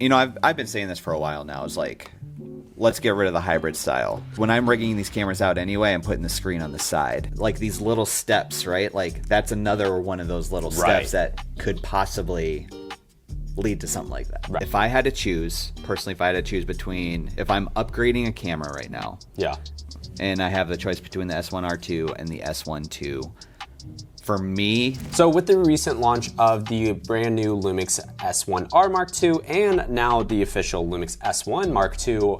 you know, I've been saying this for a while now. It's like, let's get rid of the hybrid style. When I'm rigging these cameras out anyway, I'm putting the screen on the side. Like these little steps, right? Like that's another one of those little steps that could possibly lead to something like that. Right. If I had to choose, personally, if I had to choose between, if I'm upgrading a camera right now, and I have the choice between the S1R2 and the S1II, for me... So with the recent launch of the brand new Lumix S1R Mark II and now the official Lumix S1 Mark II,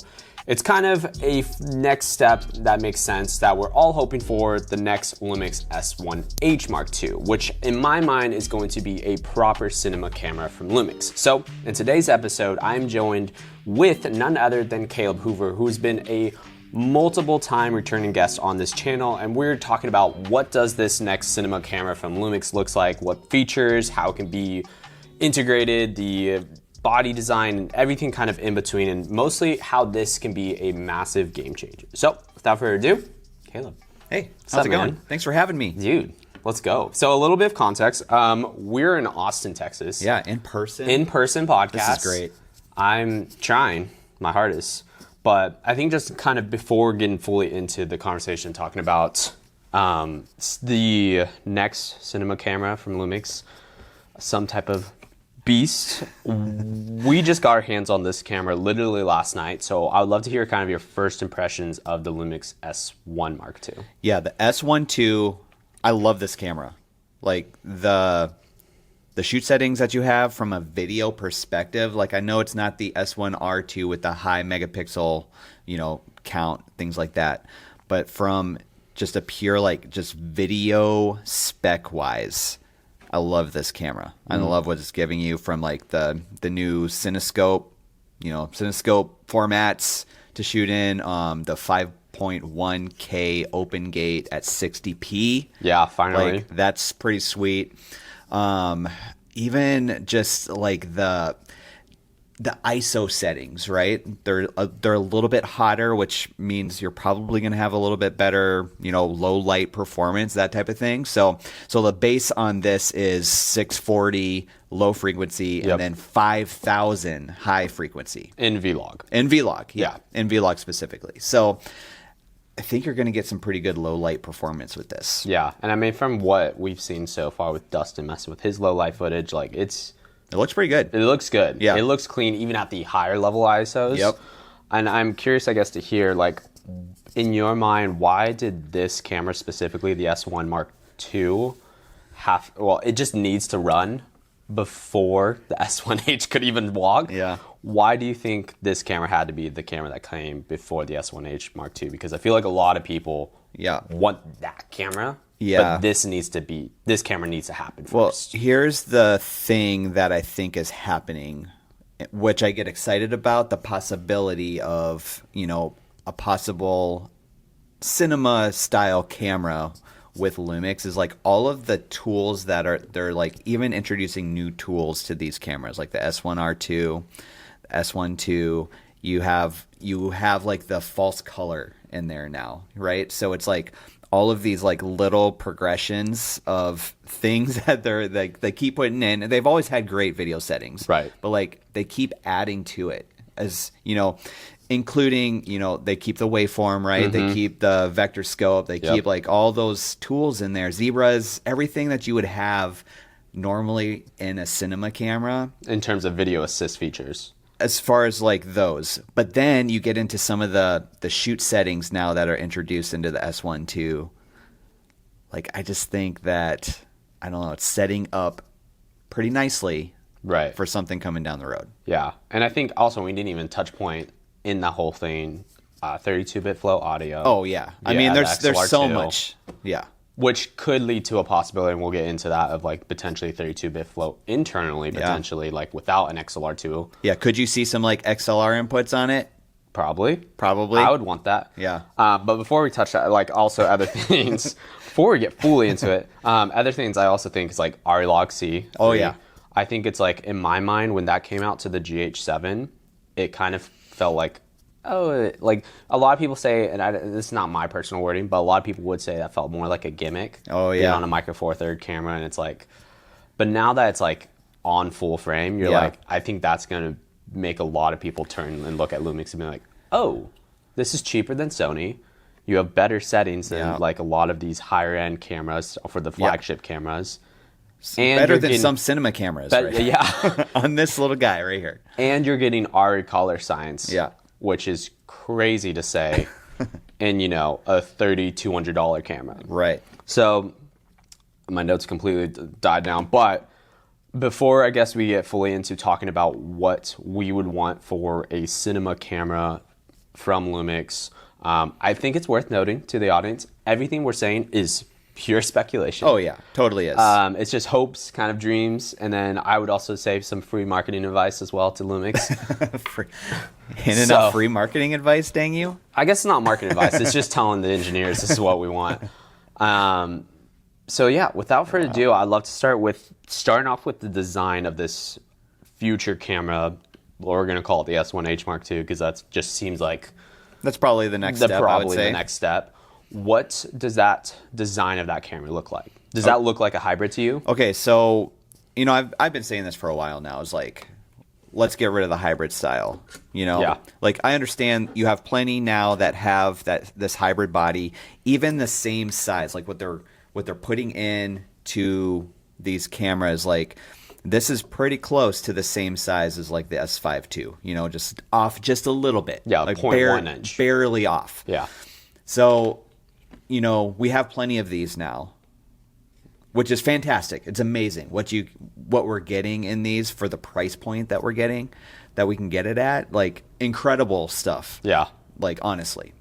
it's kind of a next step that makes sense that we're all hoping for, the next Lumix S1H Mark II, which in my mind is going to be a proper cinema camera from Lumix. So in today's episode, I'm joined with none other than Caleb Hoover, who's been a multiple time returning guest on this channel, and we're talking about what does this next cinema camera from Lumix looks like, what features, how it can be integrated, the body design, and everything kind of in between, and mostly how this can be a massive game changer. So without further ado, Caleb. Hey, how's it going? Thanks for having me. Dude, let's go. So a little bit of context. We're in Austin, Texas. Yeah, in person. In-person podcast. This is great. I'm trying my hardest. But I think just kind of before getting fully into the conversation, talking about the next cinema camera from Lumix, some type of beast. We just got our hands on this camera literally last night, so I would love to hear kind of your first impressions of the Lumix S1 Mark II. Yeah, the S1II, I love this camera. Like the shoot settings that you have from a video perspective, like I know it's not the S1R2 with the high megapixel, you know, count, things like that, but from just a pure like just video spec wise, I love this camera. I love what it's giving you from like the new Cinescope, you know, Cinescope formats to shoot in, the 5.1K open gate at 60p. Yeah, finally. Like that's pretty sweet. Even just like the ISO settings, right? They're a little bit hotter, which means you're probably going to have a little bit better, you know, low light performance, that type of thing. So the base on this is 640 low frequency and then 5,000 high frequency. In Vlog. In Vlog, yeah. In Vlog specifically. So I think you're going to get some pretty good low light performance with this. Yeah, and I mean, from what we've seen so far with Dustin messing with his low light footage, like it looks pretty good. It looks good. Yeah. It looks clean even at the higher level ISOs. Yep. And I'm curious, I guess, to hear, like, in your mind, why did this camera specifically, the S1 Mark II, it just needs to run before the S1H could even vlog. Yeah. Why do you think this camera had to be the camera that came before the S1H Mark II? Because I feel like a lot of people want that camera. Yeah. But this camera needs to happen first. Well, here's the thing that I think is happening, which I get excited about, the possibility of, you know, a possible cinema style camera with Lumix is like all of the tools they're like even introducing new tools to these cameras, like the S1R2, S1II. You have like the false color in there now, right? So it's like all of these like little progressions of things that they keep putting in, and they've always had great video settings, right? But like they keep adding to it, as you know, including, you know, they keep the waveform, right? They keep the vector scope, they keep like all those tools in there, zebras, everything that you would have normally in a cinema camera in terms of video assist features. As far as like those, but then you get into some of the shoot settings now that are introduced into the S1II. Like I just think that, I don't know, it's setting up pretty nicely, right, for something coming down the road. Yeah, and I think also we didn't even touch point in that whole thing, 32-bit flow audio. Oh yeah, I mean there's so much, yeah. Which could lead to a possibility, and we'll get into that, of like potentially 32-bit flow internally, potentially like without an XLR2. Yeah, could you see some like XLR inputs on it? Probably. Probably. I would want that. Yeah. But before we touch that, like also other things, before we get fully into it, other things I also think is like ARRI Log C3. Oh yeah. I think it's like, in my mind, when that came out to the GH7, it kind of felt like, like a lot of people say, and this is not my personal wording, but a lot of people would say that felt more like a gimmick. Oh yeah. On a Micro Four Third camera, and it's like, but now that it's like on full frame, you're like, I think that's gonna make a lot of people turn and look at Lumix and be like, oh, this is cheaper than Sony. You have better settings than like a lot of these higher end cameras for the flagship cameras. And better than some cinema cameras, right? Yeah. On this little guy right here. And you're getting ARRI color science, yeah, which is crazy to say in, you know, a $3,200 camera. Right. So my notes completely died down. But before I guess we get fully into talking about what we would want for a cinema camera from Lumix, I think it's worth noting to the audience, everything we're saying is pure speculation. Oh yeah, totally is. It's just hopes, kind of dreams, and then I would also say some free marketing advice as well to Lumix. Handing out free marketing advice, Dangyou? I guess it's not marketing advice. It's just telling the engineers this is what we want. So yeah, without further ado, I'd love to starting off with the design of this future camera. We're going to call it the S1H Mark II because that just seems like that's probably the next step. Probably the next step. What does that design of that camera look like? Does that look like a hybrid to you? Okay, so, you know, I've been saying this for a while now. It's like, let's get rid of the hybrid style. You know, yeah. Like I understand you have plenty now that have this hybrid body, even the same size, like what they're putting in to these cameras. Like this is pretty close to the same size as like the S5 II. You know, just off just a little bit. Yeah, like 0.1 inch, barely off. Yeah. So, you know, we have plenty of these now, which is fantastic. It's amazing what we're getting in these for the price point that we're getting, that we can get it at. Like incredible stuff. Yeah. Like honestly.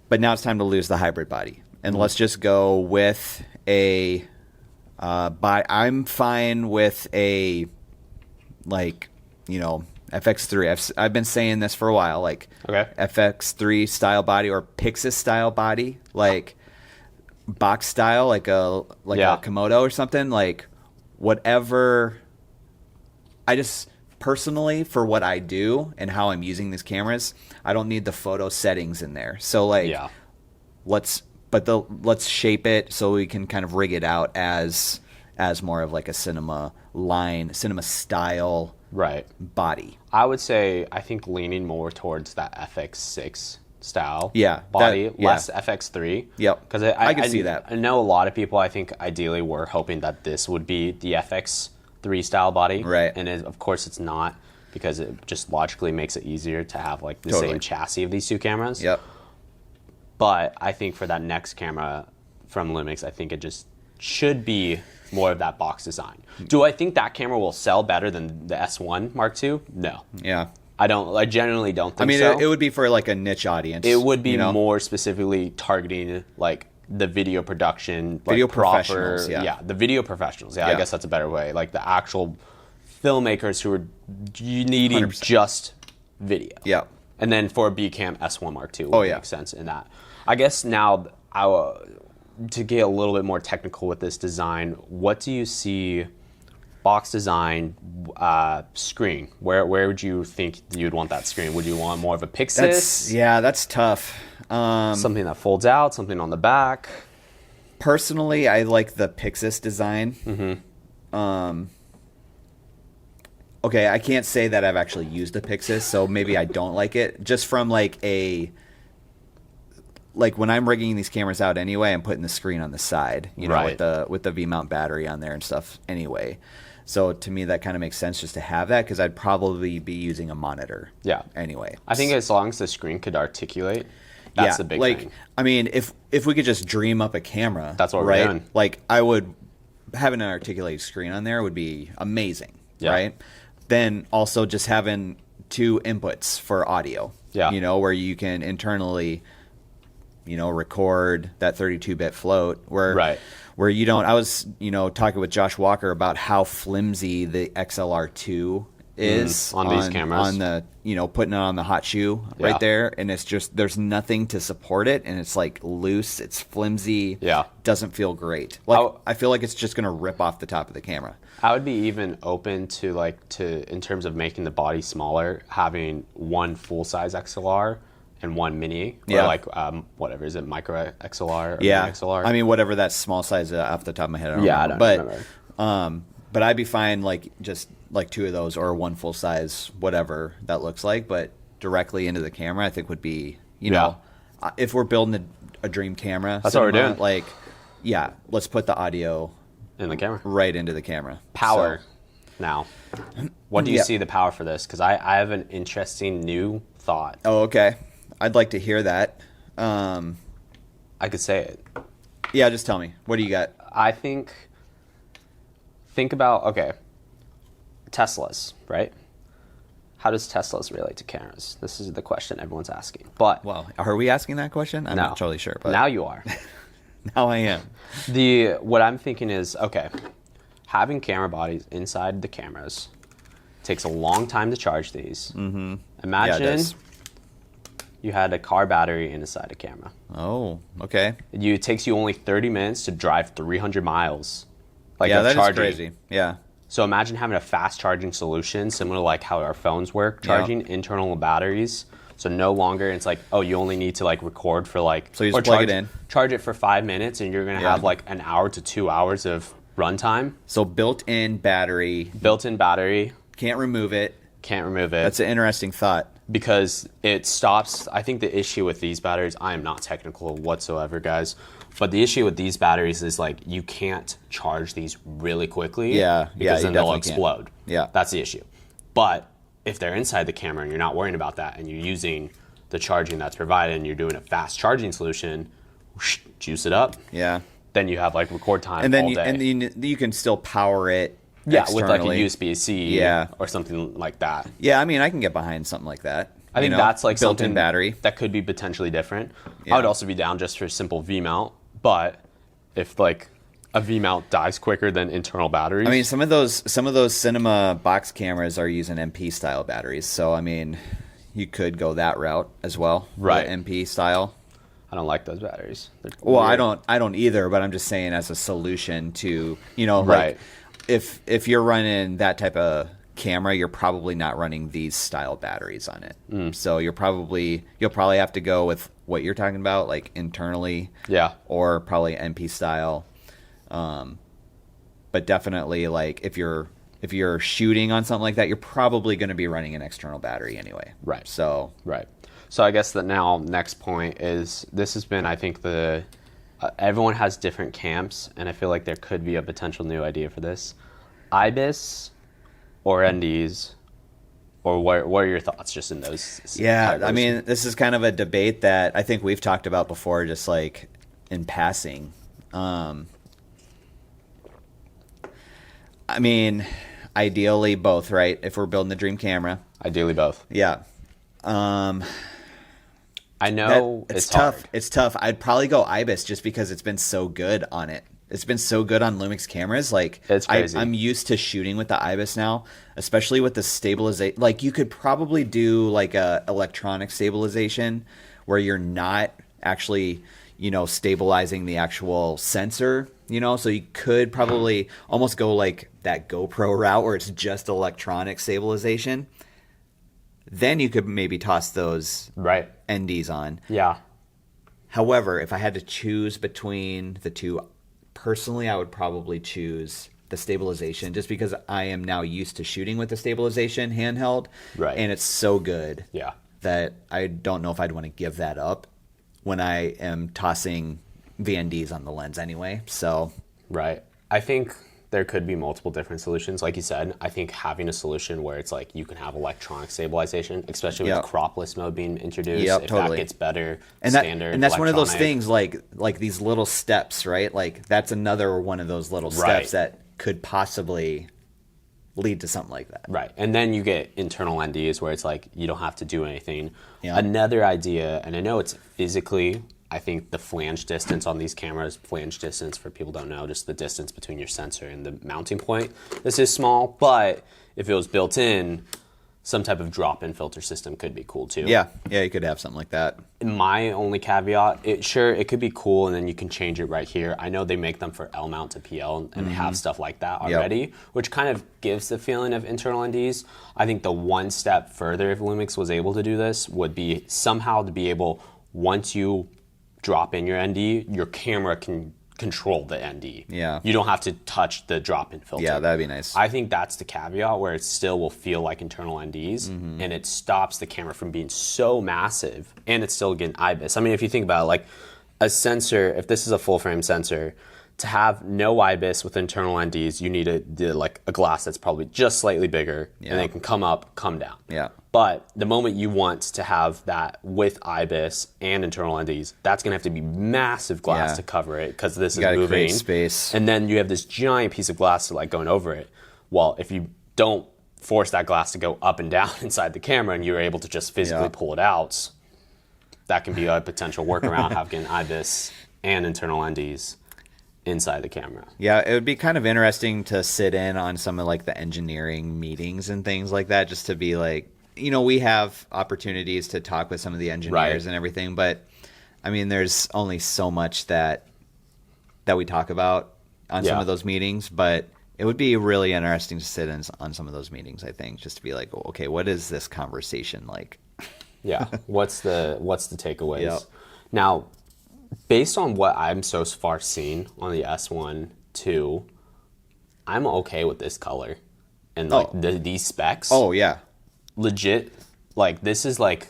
But now it's time to lose the hybrid body, and let's just go with a. I'm fine with a, like, you know, FX3. I've been saying this for a while, like FX3 style body or Pixis style body, like box style, like a Komodo or something, like whatever. I just personally, for what I do and how I'm using these cameras, I don't need the photo settings in there. So like, let's shape it so we can kind of rig it out as more of like a cinema style body. I would say I think leaning more towards that FX6 style body, less FX3. Yep. Because I can see that. I know a lot of people, I think ideally were hoping that this would be the FX3 style body. Right. And of course it's not, because it just logically makes it easier to have like the same chassis of these two cameras. Yep. But I think for that next camera from Lumix, I think it just should be more of that box design. Do I think that camera will sell better than the S1 Mark II? No. Yeah. I generally don't think so. so. It would be for like a niche audience. It would be more specifically targeting like the video production, video like professionals. The video professionals. I guess that's a better way. Like the actual filmmakers who are needing 100%. Just video. Yeah. And then for a B cam, S1 Mark II would make sense in that. I guess now, to get a little bit more technical with this design, what do you see box design, screen? Where would you think you'd want that screen? Would you want more of a Pixis? That's tough. Something that folds out, something on the back? Personally, I like the Pixis design. Mm-hmm. Okay, I can't say that I've actually used a Pixis, so maybe I don't like it. Just from like when I'm rigging these cameras out anyway, I'm putting the screen on the side, you know, with the V-mount battery on there and stuff anyway. So to me, that kind of makes sense just to have that, because I'd probably be using a monitor. Yeah. Anyway, I think as long as the screen could articulate, that's the big thing. I mean, if we could just dream up a camera, that's what we're doing. Like I would having an articulated screen on there would be amazing, right? Then also just having two inputs for audio, you know, where you can internally, you know, record that 32-bit float where you don't. I was, you know, talking with Josh Walker about how flimsy the XLR2 is on these cameras, on the, you know, putting it on the hot shoe right there, and it's just there's nothing to support it, and it's like loose, it's flimsy, doesn't feel great. Like I feel like it's just gonna rip off the top of the camera. I would be even open to in terms of making the body smaller, having one full size XLR and one mini, or like whatever is it, micro XLR or mini XLR? I mean whatever that small size off the top of my head. I don't remember. but I'd be fine like just like 2 of those or one full size, whatever that looks like. But directly into the camera, I think would be, you know, if we're building a dream camera, that's what we're doing. Like, yeah, let's put the audio in the camera, right into the camera. Power. Now, what do you see the power for this? Because I have an interesting new thought. Oh, okay. I'd like to hear that. I could say it. Yeah, just tell me. What do you got? I think about, okay, Teslas, right? How does Teslas relate to cameras? This is the question everyone's asking. But well, are we asking that question? I'm not totally sure. But now you are. Now I am. What I'm thinking is, okay, having camera bodies inside the cameras takes a long time to charge these. Mm-hmm. Imagine you had a car battery inside a camera. Oh, okay. It takes you only 30 minutes to drive 300 miles. Like yeah, that charging. is crazy. Yeah. So imagine having a fast charging solution, similar to like how our phones work, charging internal batteries. So no longer it's like, oh, you only need to like record for like, so you just plug it in, charge it for 5 minutes, and you're gonna have like an hour to 2 hours of runtime. So built-in battery. Built-in battery. Can't remove it. Can't remove it. That's an interesting thought. Because it stops. I think the issue with these batteries, I am not technical whatsoever, guys, but the issue with these batteries is like you can't charge these really quickly. Yeah, because then they'll explode. Yeah, that's the issue. But if they're inside the camera and you're not worrying about that, and you're using the charging that's provided, and you're doing a fast charging solution, whoosh, juice it up. Yeah. Then you have like record time and then all day. And then you can still power it. Yeah, with like a USB-C or something like that. Yeah, I mean, I can get behind something like that. I think that's like built-in something battery that could be potentially different. Yeah. I would also be down just for a simple V-mount, but if like a V-mount dies quicker than internal batteries. I mean, some of those cinema box cameras are using MP style batteries, so I mean, you could go that route as well, right? MP style. I don't like those batteries. Well, I don't either, but I'm just saying as a solution to, like, right. If you're running that type of camera, you're probably not running these style batteries on it. So you'll probably have to go with what you're talking about, like internally, or probably MP style. But definitely, like if you're shooting on something like that, you're probably going to be running an external battery anyway. Right. So I guess that now next point is this has been, I think everyone has different camps, and I feel like there could be a potential new idea for this. IBIS or NDs, or what are your thoughts just in those? Yeah, I mean, this is kind of a debate that I think we've talked about before, just like in passing. I mean, ideally both, right? If we're building the dream camera. Ideally both. Yeah. I know it's tough. Hard. It's tough. I'd probably go IBIS just because it's been so good on it. It's been so good on Lumix cameras. Like, it's crazy. I'm used to shooting with the IBIS now, especially with the stabilization. Like, you could probably do like a electronic stabilization where you're not actually, stabilizing the actual sensor. So you could probably almost go like that GoPro route where it's just electronic stabilization. Then you could maybe toss those NDs on. Yeah. However, if I had to choose between the two, personally, I would probably choose the stabilization just because I am now used to shooting with the stabilization handheld. Right. And it's so good that I don't know if I'd want to give that up when I am tossing VNDs on the lens anyway. So. Right. I think there could be multiple different solutions. Like you said, I think having a solution where it's like you can have electronic stabilization, especially with cropless mode being introduced, if that gets better, and that's one of those things like these little steps, right? Like that's another one of those little steps that could possibly lead to something like that. Right. And then you get internal NDs where it's like you don't have to do anything. Yeah. Another idea, and I know it's physically, I think the flange distance on these cameras, flange distance for people who don't know, just the distance between your sensor and the mounting point. This is small, but if it was built in, some type of drop-in filter system could be cool too. Yeah, you could have something like that. My only caveat, it could be cool, and then you can change it right here. I know they make them for L mount to PL and have stuff like that already, which kind of gives the feeling of internal NDs. I think the one step further, if Lumix was able to do this, would be somehow to be able, once you drop in your ND, your camera can control the ND. Yeah. You don't have to touch the drop-in filter. Yeah, that'd be nice. I think that's the caveat where it still will feel like internal NDs, Mm-hmm. and it stops the camera from being so massive, and it's still getting IBIS. I mean, if you think about it, like a sensor, if this is a full-frame sensor, to have no IBIS with internal NDs, you need like a glass that's probably just slightly bigger, and then it can come up, come down. Yeah. But the moment you want to have that with IBIS and internal NDs, that's going to have to be massive glass to cover it because this is moving. Create space. And then you have this giant piece of glass to like going over it. Well, if you don't force that glass to go up and down inside the camera and you're able to just physically pull it out, that can be a potential workaround, having IBIS and internal NDs inside the camera. Yeah, it would be kind of interesting to sit in on some of like the engineering meetings and things like that, just to be like, you know, we have opportunities to talk with some of the engineers and everything, but I mean, there's only so much that we talk about on some of those meetings, but it would be really interesting to sit in on some of those meetings, I think, just to be like, okay, what is this conversation like? Yeah. What's the takeaways? Yep. Now, based on what I'm so far seen on the S1 II, I'm okay with this color and like these specs. Oh yeah. Legit, like this is like,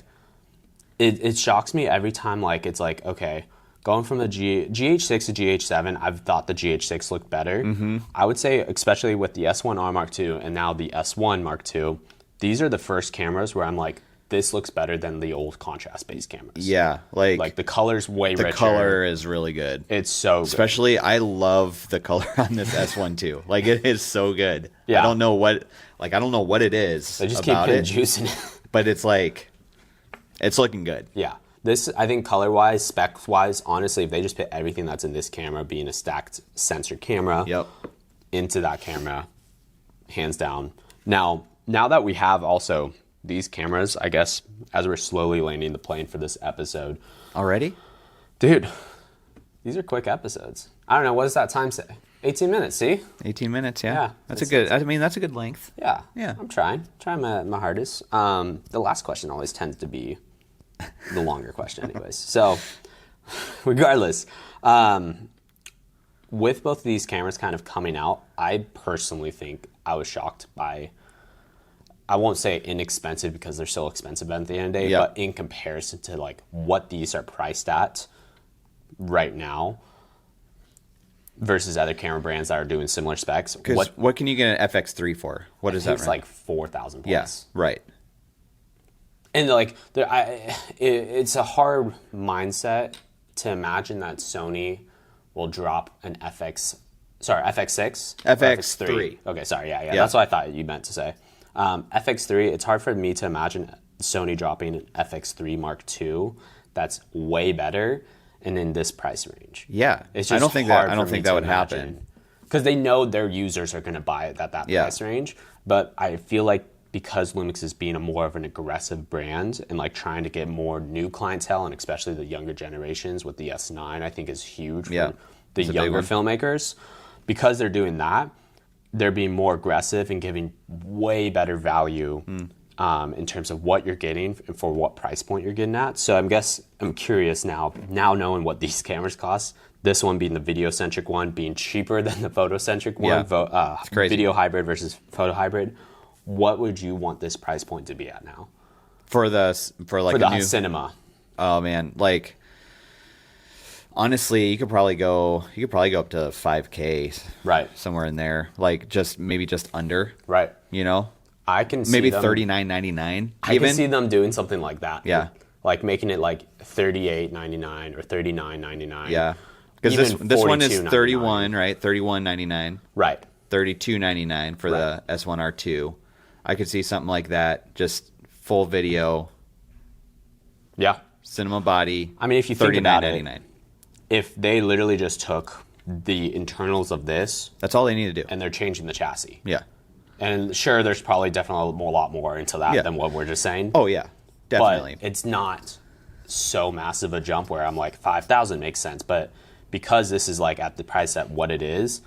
it shocks me every time. Like it's like, okay, going from the GH6 to GH7, I've thought the GH6 looked better. Mm-hmm. I would say, especially with the S1R Mark II and now the S1 Mark II, these are the first cameras where I'm like, this looks better than the old contrast-based cameras. Yeah, like the color's way richer. The color is really good. It's so good. Especially, I love the color on this S1 too. Like it is so good. Yeah. I don't know what it is. They just about keep it, juicing it. but it's like, it's looking good. Yeah. This, I think color-wise, spec-wise, honestly, if they just put everything that's in this camera being a stacked sensor camera into that camera, hands down. Now that we have also these cameras, I guess, as we're slowly landing the plane for this episode. Already? Dude, these are quick episodes. I don't know, what does that time say? 18 minutes, see? 18 minutes, yeah. Yeah, That's a good length. Yeah. Yeah. I'm trying my hardest. The last question always tends to be the longer question anyways. So, regardless, with both of these cameras kind of coming out, I personally think I was shocked by, I won't say inexpensive because they're still expensive at the end of the day, but in comparison to like what these are priced at right now versus other camera brands that are doing similar specs. What can you get an FX3 for? What is that? It's like 4,000 plus. Yes, right. And like, it's a hard mindset to imagine that Sony will drop an FX6? FX3. Okay, sorry, yeah. That's what I thought you meant to say. FX3, it's hard for me to imagine Sony dropping an FX3 Mark II that's way better and in this price range. Yeah, it's just I don't think that would happen because they know their users are going to buy it at that price range. But I feel like because Lumix is being more of an aggressive brand and like trying to get more new clientele and especially the younger generations with the S9, I think is huge for the younger filmmakers. Because they're doing that, they're being more aggressive and giving way better value in terms of what you're getting and for what price point you're getting at. So I'm curious now knowing what these cameras cost, this one being the video-centric one being cheaper than the photo-centric one, it's crazy. Video hybrid versus photo hybrid. What would you want this price point to be at now? For the new cinema. Oh man, like honestly, you could probably go up to 5K, right? Somewhere in there, like maybe just under, right? You know, I can see maybe them, $39.99. I can see them doing something like that. Yeah, like making it like $38.99 or $39.99. Yeah, because this one is 31, right? $31.99, right? $32.99 for the S1R2. I could see something like that, just full video. Yeah, cinema body. I mean, if you think about it, if they literally just took the internals of this, that's all they need to do, and they're changing the chassis. Yeah, and sure, there's probably definitely a lot more into that than what we're just saying. Oh yeah, definitely. But it's not so massive a jump where I'm like 5,000 makes sense, but because this is like at the price at what it is,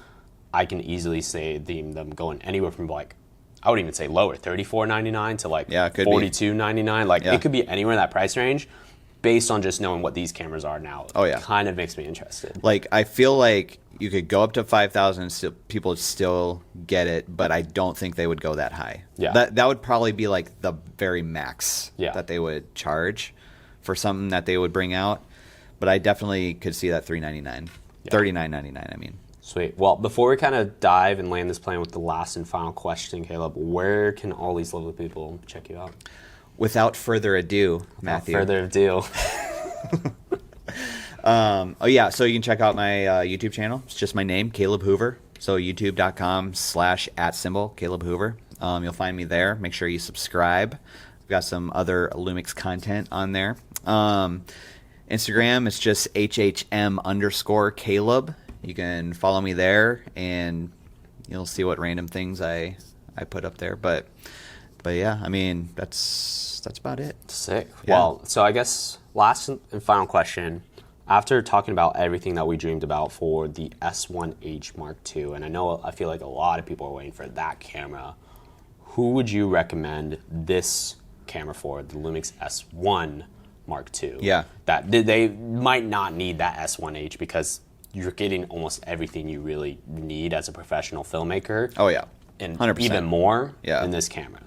I can easily say them going anywhere from like, I would even say lower, $34.99 to like $42.99. Like it could be anywhere in that price range based on just knowing what these cameras are now, Oh, yeah. kind of makes me interested. Like, I feel like you could go up to 5,000 and still, people would still get it, but I don't think they would go that high. Yeah. That would probably be like the very max Yeah. that they would charge for something that they would bring out. But I definitely could see that $399, $39.99. I mean. Sweet. Well, before we kind of dive and land this plane with the last and final question, Caleb, where can all these lovely people check you out? Without further ado, Matthew. Further ado. Oh yeah, so you can check out my YouTube channel. It's just my name, Caleb Hoover. So youtube.com/@symbol Caleb Hoover. You'll find me there. Make sure you subscribe. We've got some other Lumix content on there. Instagram is just HHM_Caleb. You can follow me there, and you'll see what random things I put up there. But yeah, I mean that's about it. Sick. Yeah. Well, so I guess last and final question. After talking about everything that we dreamed about for the S1H Mark II, and I feel like a lot of people are waiting for that camera, who would you recommend this camera for, the Lumix S1 Mark II? Yeah. That they might not need that S1H because you're getting almost everything you really need as a professional filmmaker. Oh yeah, and 100%. even more Yeah. in this camera.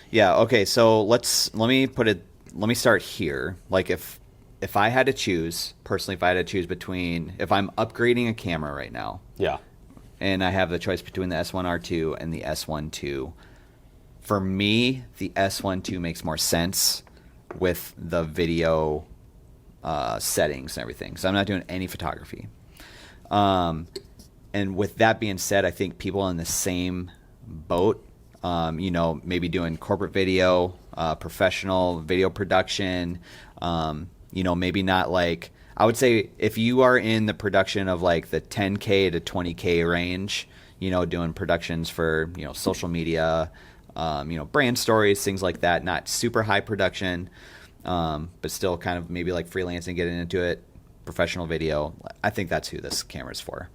Yeah. Okay. So let me start here. Like if I had to choose personally, if I had to choose between, if I'm upgrading a camera right now, Yeah. and I have the choice between the S1R2 and the S1II, for me, the S1II makes more sense with the video settings and everything. So I'm not doing any photography. And with that being said, I think people in the same boat, maybe doing corporate video, professional video production, maybe not like, I would say if you are in the production of like the 10K to 20K range, doing productions for, social media, brand stories, things like that, not super high production, but still kind of maybe like freelancing, getting into it, professional video. I think that's who this camera's for.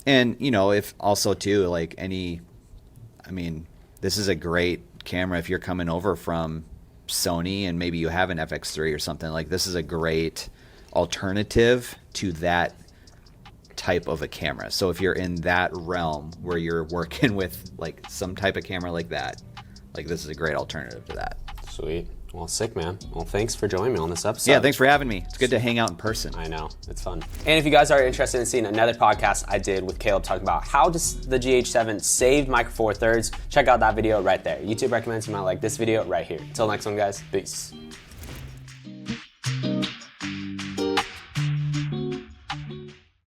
And if also too, this is a great camera if you're coming over from Sony and maybe you have an FX3 or something. Like, this is a great alternative to that type of a camera. So if you're in that realm where you're working with like some type of camera like that, like this is a great alternative to that. Sweet. Well, sick, man. Well, thanks for joining me on this episode. Yeah, thanks for having me. It's good to hang out in person. I know. It's fun. And if you guys are interested in seeing another podcast I did with Caleb talking about how does the GH7 save Micro Four Thirds, check out that video right there. YouTube recommends you might like this video right here. Until next one, guys. Peace.